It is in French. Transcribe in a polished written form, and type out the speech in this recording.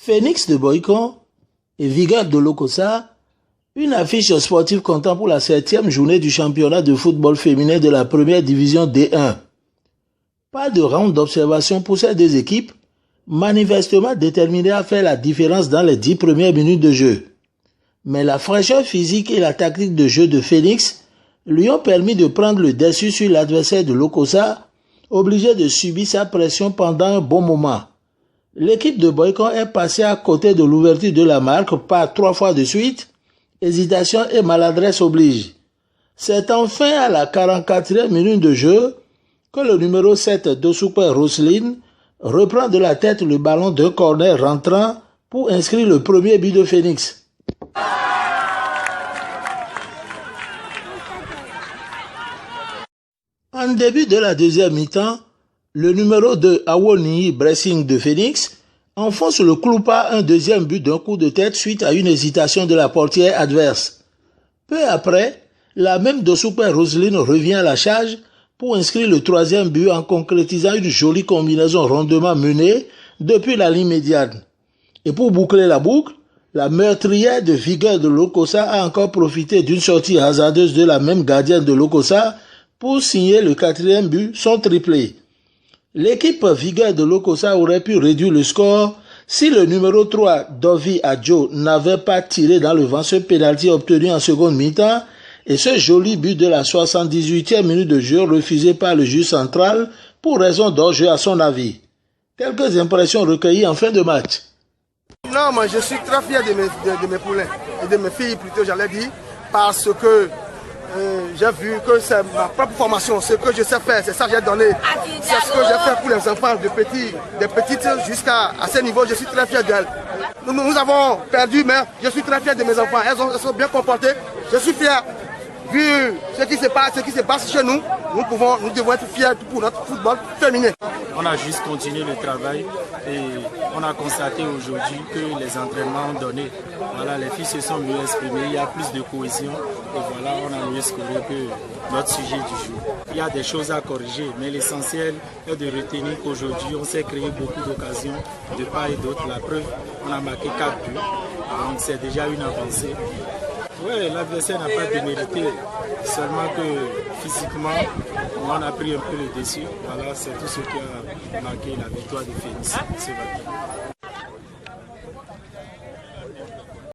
Phoenix de Boycon et Vigueur de Lokossa, une affiche sportive comptant pour la 7e journée du championnat de football féminin de la première division D1. Pas de round d'observation pour ces deux équipes, manifestement déterminées à faire la différence dans les 10 premières minutes de jeu. Mais la fraîcheur physique et la tactique de jeu de Phoenix lui ont permis de prendre le dessus sur l'adversaire de Lokossa, obligé de subir sa pression pendant un bon moment. L'équipe de Boycon est passée à côté de l'ouverture de la marque par 3 fois de suite. Hésitation et maladresse obligent. C'est enfin à la 44e minute de jeu que le numéro 7 Dosupe Roselyne reprend de la tête le ballon d'un corner rentrant pour inscrire le premier but de Phoenix. En début de la deuxième mi-temps, le numéro 2 Awoni Bressing de Phoenix enfonce le cloupa un deuxième but d'un coup de tête suite à une hésitation de la portière adverse. Peu après, la même Dosupe Roselyne revient à la charge pour inscrire le troisième but en concrétisant une jolie combinaison rondement menée depuis la ligne médiane. Et pour boucler la boucle, la meurtrière de Vigueur de Lokossa a encore profité d'une sortie hasardeuse de la même gardienne de Lokossa pour signer le 4e but, son triplé. L'équipe Vigueur de Lokossa aurait pu réduire le score si le numéro 3, Dovi Adjo, n'avait pas tiré dans le vent ce pénalty obtenu en seconde mi-temps et ce joli but de la 78e minute de jeu refusé par le juge central pour raison d'hors-jeu à son avis. Quelques impressions recueillies en fin de match. Non, moi je suis très fier de mes poulains et de mes filles plutôt, j'allais dire, parce que j'ai vu que c'est ma propre formation, ce que je sais faire, c'est ça que j'ai donné. C'est ce que j'ai fait pour les enfants des petites jusqu'à ce niveau, je suis très fier d'elles. Nous avons perdu, mais je suis très fier de mes enfants. Elles sont bien comportées, je suis fier. Vu ce qui se passe chez nous, nous devons être fiers pour notre football féminin. On a juste continué le travail et on a constaté aujourd'hui que les entraînements ont donné. Voilà, les filles se sont mieux exprimées, il y a plus de cohésion et voilà, on a mieux scoré que notre sujet du jour. Il y a des choses à corriger, mais l'essentiel est de retenir qu'aujourd'hui on s'est créé beaucoup d'occasions de part et d'autre. La preuve, on a marqué 4 buts, donc c'est déjà une avancée. Oui, l'adversaire n'a pas démérité, seulement que physiquement, on a pris un peu le dessus. Voilà, c'est tout ce qui a marqué la victoire de Phoenix ce matin.